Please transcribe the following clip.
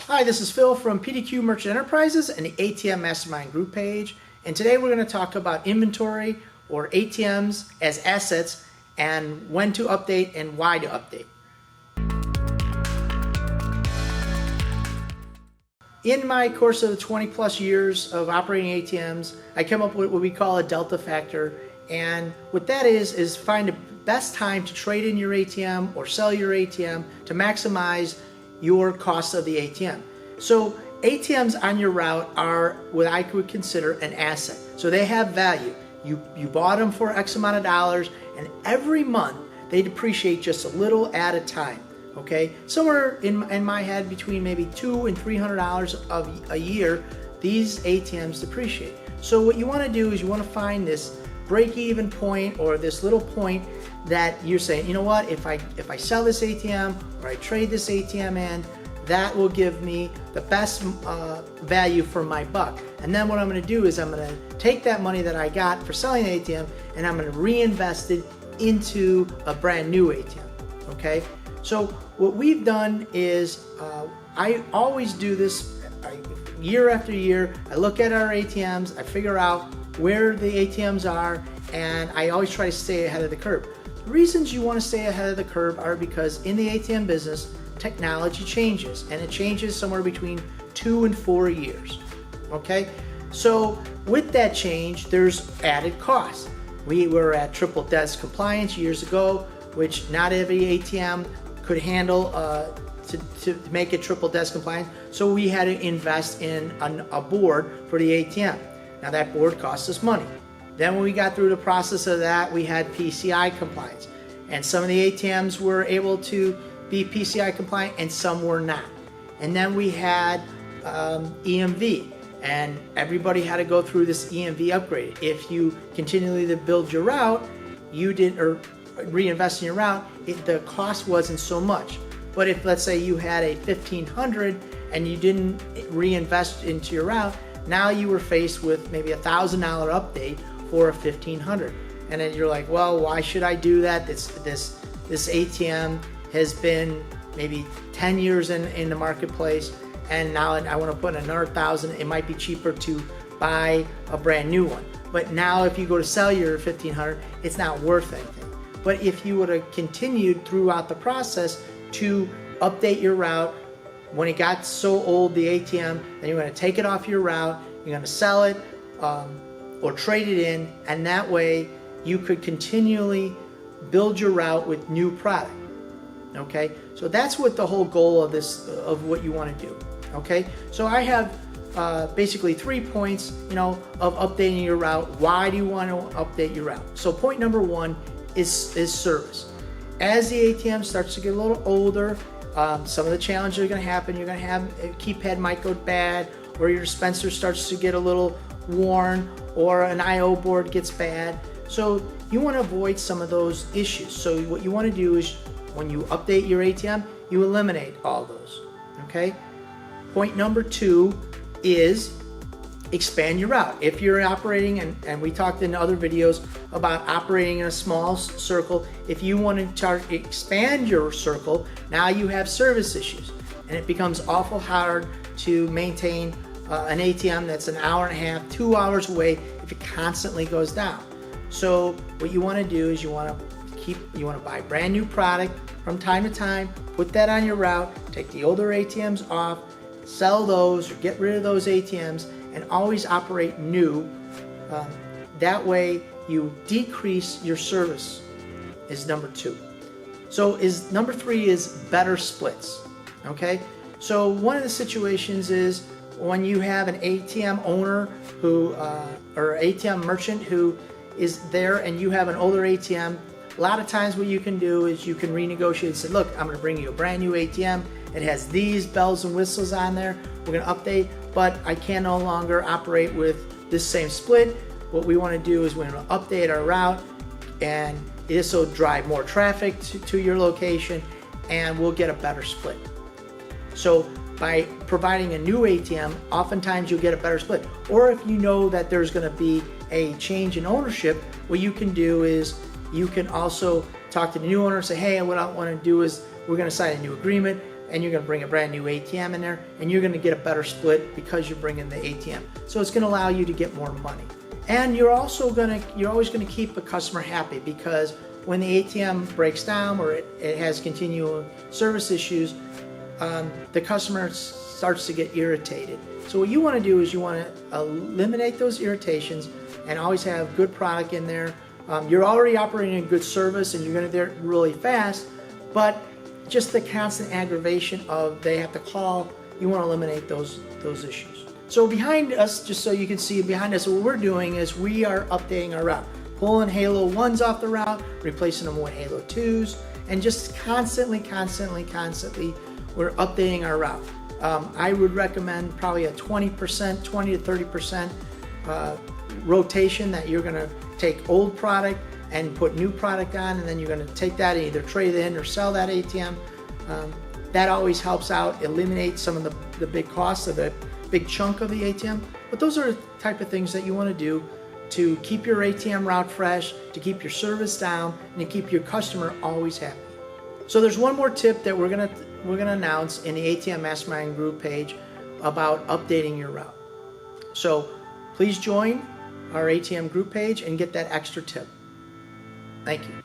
Hi, this is Phil from PDQ Merchant Enterprises and the ATM Mastermind group page. And today we're going to talk about inventory or ATMs as assets and when to update and why to update. In my course of the 20 plus years of operating ATMs, I came up with what we call a delta factor. And what that is find the best time to trade in your ATM or sell your ATM to maximize your cost of the ATM. So ATMs on your route are what I would consider an asset. So they have value. You bought them for X amount of dollars, and every month they depreciate just a little at a time. Okay, somewhere in my head between maybe $200 and $300 of a year, these ATMs depreciate. So what you want to do is you want to find this break-even point or this little point that you're saying, you know what, if I sell this ATM or I trade this ATM in, that will give me the best value for my buck. And then what I'm going to do is I'm going to take that money that I got for selling the ATM and I'm going to reinvest it into a brand new ATM. Okay, so what we've done is I always do this year after year. I look at our ATMs, I figure out where the ATMs are, and I always try to stay ahead of the curve. The reasons you want to stay ahead of the curve are because in the ATM business, technology changes, and it changes somewhere between 2 and 4 years. Okay, so with that change, there's added costs. We were at triple desk compliance years ago, which not every ATM could handle to make it triple desk compliant. So we had to invest in a board for the ATM. Now that board cost us money. Then when we got through the process of that, we had PCI compliance. And some of the ATMs were able to be PCI compliant and some were not. And then we had EMV, and everybody had to go through this EMV upgrade. If you continually to build your route, or reinvest in your route, the cost wasn't so much. But if, let's say, you had a 1500 and you didn't reinvest into your route, now you were faced with maybe $1,000 update for a 1500, and then you're like, well, why should I do that? This ATM has been maybe 10 years in the marketplace, and now I want to put in another 1,000. It might be cheaper to buy a brand new one. But now if you go to sell your 1500, it's not worth anything. But if you would have continued throughout the process to update your route, when it got so old, the ATM, then you're going to take it off your route, you're going to sell it or trade it in, and that way you could continually build your route with new product. Okay, so that's what the whole goal of of what you want to do. Okay, so I have basically 3 points, of updating your route. Why do you want to update your route? So point number 1 is service. As the ATM starts to get a little older, some of the challenges are going to happen. You're going to have a keypad might go bad, or your dispenser starts to get a little worn, or an I/O board gets bad. So you want to avoid some of those issues. So what you want to do is when you update your ATM, you eliminate all those. Okay. Point number 2 is expand your route. If you're operating, and we talked in other videos about operating in a small circle, if you want to expand your circle, now you have service issues, and it becomes awful hard to maintain an ATM that's an hour and a half, 2 hours away if it constantly goes down. So what you want to do is you want to buy brand new product from time to time, put that on your route, take the older ATMs off, sell those or get rid of those ATMs, and always operate new. That way you decrease your service is number 2. So number 3 is better splits. Okay, so one of the situations is when you have an ATM owner or ATM merchant who is there and you have an older ATM. A lot of times what you can do is you can renegotiate and say, look, I'm going to bring you a brand new ATM. It has these bells and whistles on there. We're going to update, but I can no longer operate with this same split. What we want to do is we're going to update our route, and this will drive more traffic to your location, and we'll get a better split. So by providing a new ATM, oftentimes you'll get a better split. Or if you know that there's going to be a change in ownership, what you can do is you can also talk to the new owner and say, hey, what I want to do is we're going to sign a new agreement. and you're going to bring a brand new ATM in there, and you're going to get a better split because you're bringing the ATM. So it's going to allow you to get more money. And you're always going to keep a customer happy, because when the ATM breaks down or it has continual service issues, the customer starts to get irritated. So what you want to do is you want to eliminate those irritations and always have good product in there. You're already operating a good service and you're going to do it really fast, but just the constant aggravation of they have to call, you want to eliminate those issues. So behind us, just so you can see behind us, what we're doing is we are updating our route, pulling Halo 1s off the route, replacing them with Halo 2s, and just constantly, we're updating our route. I would recommend probably a 20 to 30% rotation, that you're going to take old product and put new product on, and then you're going to take that and either trade it in or sell that ATM. That always helps out, eliminate some of the big costs of the big chunk of the ATM. But those are the type of things that you want to do to keep your ATM route fresh, to keep your service down, and to keep your customer always happy. So there's one more tip that we're gonna announce in the ATM Mastermind group page about updating your route. So please join our ATM group page and get that extra tip. Thank you.